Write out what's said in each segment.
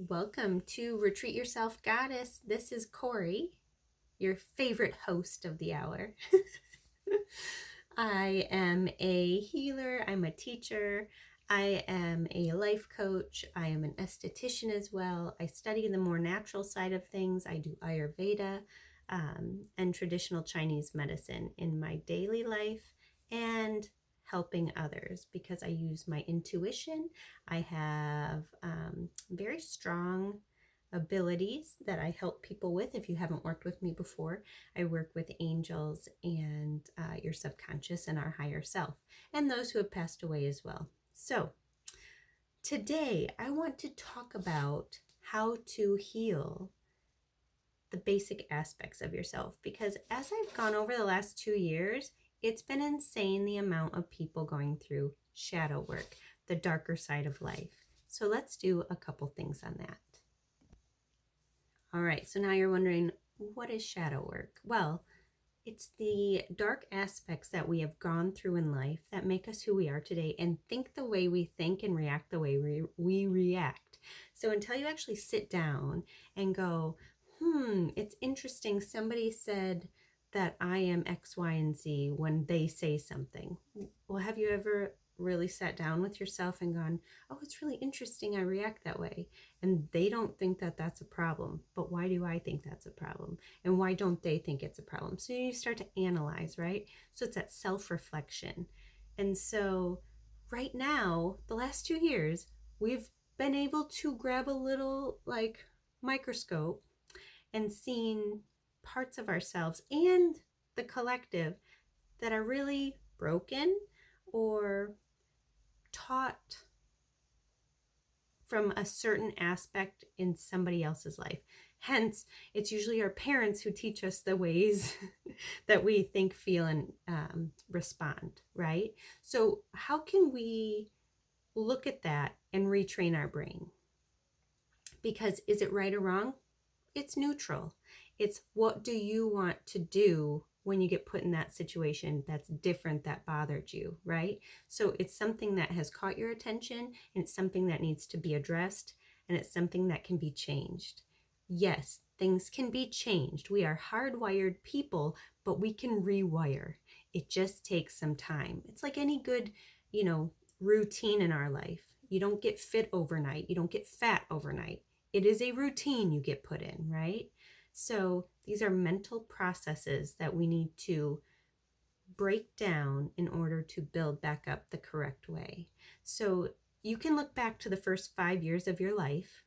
Welcome to Retreat Yourself Goddess. This is Kori, your favorite host of the hour. I am a healer, I'm a teacher, I am a life coach, I am an esthetician as well. I study the more natural side of things. I do Ayurveda and traditional Chinese medicine in my daily life and helping others because I use my intuition. I have very strong abilities that I help people with. If you haven't worked with me before, I work with angels and your subconscious and our higher self, and those who have passed away as well. So today I want to talk about how to heal the basic aspects of yourself, because as I've gone over the last 2 years, it's been insane the amount of people going through shadow work, the darker side of life. So let's do a couple things on that. All right, so now you're wondering, what is shadow work? Well, it's the dark aspects that we have gone through in life that make us who we are today and think the way we think and react the way we react. So until you actually sit down and go, it's interesting, somebody said that I am X, Y, and Z when they say something. Well, have you ever really sat down with yourself and gone, oh, it's really interesting I react that way? And they don't think that that's a problem. But why do I think that's a problem? And why don't they think it's a problem? So you start to analyze, right? So it's that self-reflection. And so right now, the last 2 years, we've been able to grab a little microscope and seen parts of ourselves and the collective that are really broken or taught from a certain aspect in somebody else's life. Hence, it's usually our parents who teach us the ways that we think, feel, and respond, right? So how can we look at that and retrain our brain? Because is it right or wrong? It's neutral. It's what do you want to do when you get put in that situation that's different, that bothered you, right? So it's something that has caught your attention, and it's something that needs to be addressed, and it's something that can be changed. Yes, things can be changed. We are hardwired people, but we can rewire. It just takes some time. It's like any good, routine in our life. You don't get fit overnight. You don't get fat overnight. It is a routine you get put in, right? So these are mental processes that we need to break down in order to build back up the correct way. So you can look back to the first 5 years of your life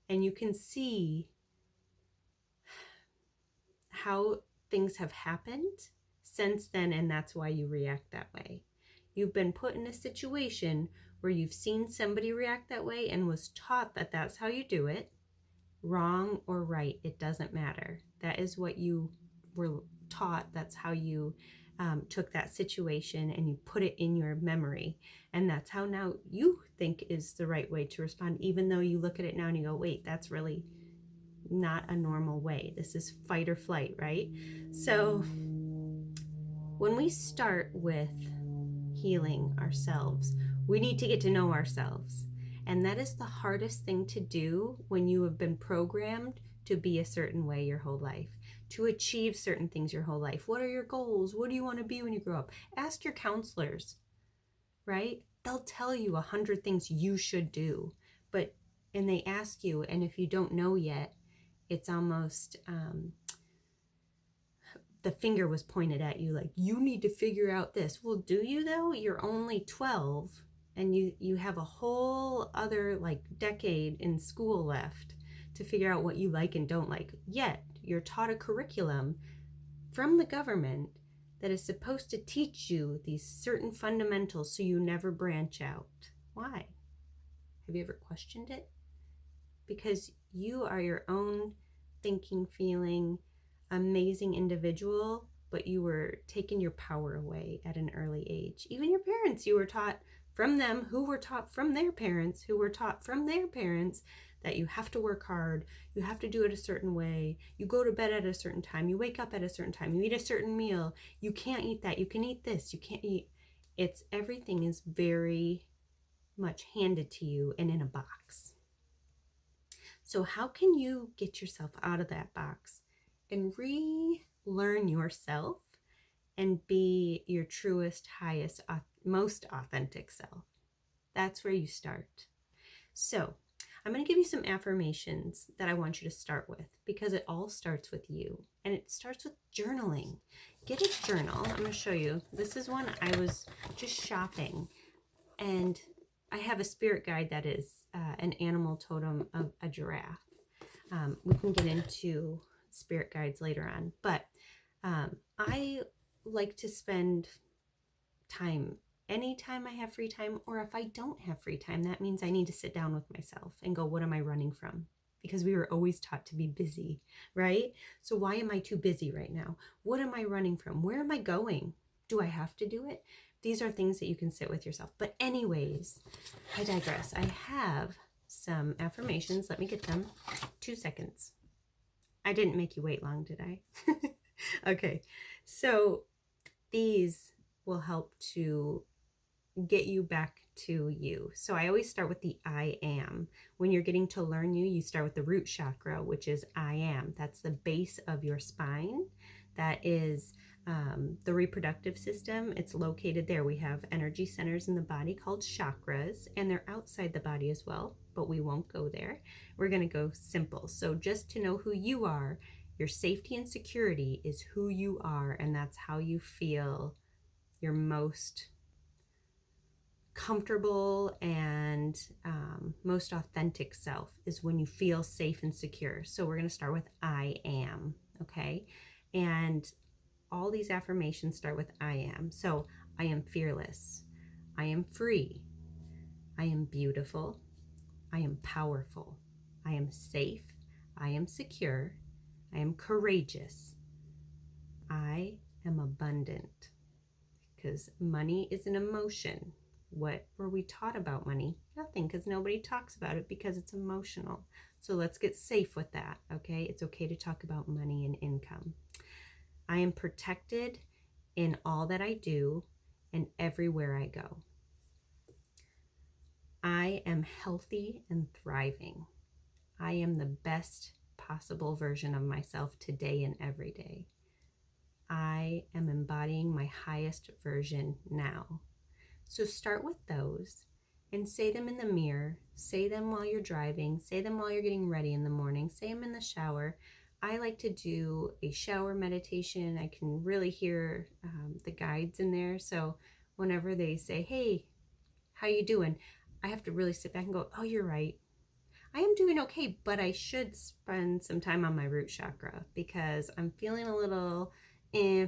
and you can see how things have happened since then, and that's why you react that way. You've been put in a situation where you've seen somebody react that way and was taught that that's how you do it. Wrong or right, it doesn't matter. That is what you were taught. That's how you took that situation and you put it in your memory. And that's how now you think is the right way to respond, even though you look at it now and you go, wait, that's really not a normal way. This is fight or flight, right? So when we start with healing ourselves, we need to get to know ourselves. And that is the hardest thing to do when you have been programmed to be a certain way your whole life, to achieve certain things your whole life. What are your goals? What do you want to be when you grow up? Ask your counselors, right? They'll tell you 100 things you should do, and they ask you, and if you don't know yet, it's almost the finger was pointed at you, like, you need to figure out this. Well, do you though? You're only 12 and you have a whole other decade in school left to figure out what you like and don't like. Yet you're taught a curriculum from the government that is supposed to teach you these certain fundamentals so you never branch out. Why? Have you ever questioned it? Because you are your own thinking, feeling, amazing individual, but you were taking your power away at an early age. Even your parents, you were taught from them, who were taught from their parents, who were taught from their parents, that you have to work hard, you have to do it a certain way, you go to bed at a certain time, you wake up at a certain time, you eat a certain meal, you can't eat that, you can eat this, you can't eat. Everything is very much handed to you and in a box. So how can you get yourself out of that box and relearn yourself and be your truest, highest, most authentic self? That's where you start. So I'm going to give you some affirmations that I want you to start with, because it all starts with you, and it starts with journaling. Get a journal. I'm going to show you. This is one I was just shopping, and I have a spirit guide that is an animal totem of a giraffe. We can get into spirit guides later on, but I like to spend time anytime I have free time, or if I don't have free time, that means I need to sit down with myself and go, what am I running from? Because we were always taught to be busy, right? So why am I too busy right now? What am I running from? Where am I going? Do I have to do it? These are things that you can sit with yourself. But anyways, I digress. I have some affirmations. Let me get them. 2 seconds. I didn't make you wait long, did I? Okay. So these will help to get you back to you. So I always start with the I am. When you're getting to learn you, you start with the root chakra, which is I am. That's the base of your spine. That is the reproductive system. It's located there. We have energy centers in the body called chakras, and they're outside the body as well, but we won't go there. We're going to go simple. So just to know who you are, your safety and security is who you are, and that's how you feel your most comfortable and most authentic self, is when you feel safe and secure. So we're going to start with I am, okay? And all these affirmations start with I am. So I am fearless. I am free. I am beautiful. I am powerful. I am safe. I am secure. I am courageous. I am abundant. Because money is an emotion. What were we taught about money? Nothing, because nobody talks about it because it's emotional. So let's get safe with that, okay? It's okay to talk about money and income. I am protected in all that I do and everywhere I go. I am healthy and thriving. I am the best possible version of myself today and every day. I am embodying my highest version now. So start with those and say them in the mirror. Say them while you're driving. Say them while you're getting ready in the morning. Say them in the shower. I like to do a shower meditation. I can really hear the guides in there. So whenever they say, hey, how you doing? I have to really sit back and go, oh, you're right. I am doing okay, but I should spend some time on my root chakra because I'm feeling a little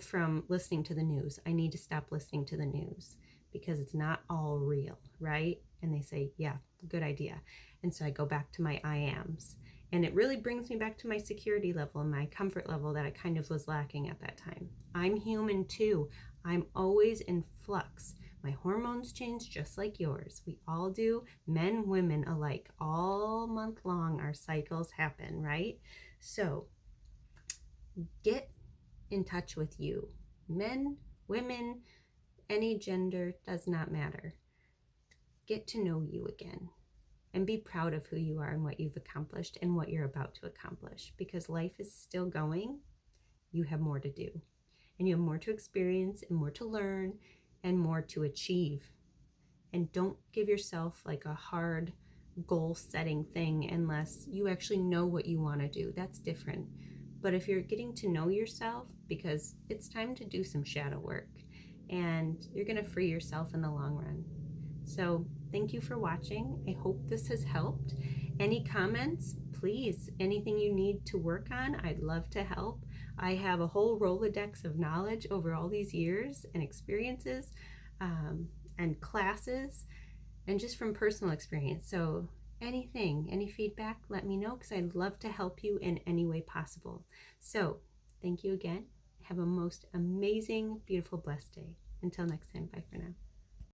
from listening to the news. I need to stop listening to the news because it's not all real, right? And they say, yeah, good idea. And so I go back to my I ams. And it really brings me back to my security level and my comfort level that I kind of was lacking at that time. I'm human too. I'm always in flux. My hormones change just like yours. We all do, men, women alike. All month long, our cycles happen, right? So get in touch with you. Men, women, any gender, does not matter. Get to know you again and be proud of who you are and what you've accomplished and what you're about to accomplish, because life is still going. You have more to do, and you have more to experience and more to learn and more to achieve. And don't give yourself like a hard goal setting thing unless you actually know what you want to do. That's different. But if you're getting to know yourself, because it's time to do some shadow work and you're going to free yourself in the long run. So thank you for watching. I hope this has helped. Any comments, please, anything you need to work on, I'd love to help. I have a whole Rolodex of knowledge over all these years and experiences and classes and just from personal experience. So anything, any feedback, let me know, because I'd love to help you in any way possible. So thank you again. Have a most amazing, beautiful, blessed day. Until next time, bye for now.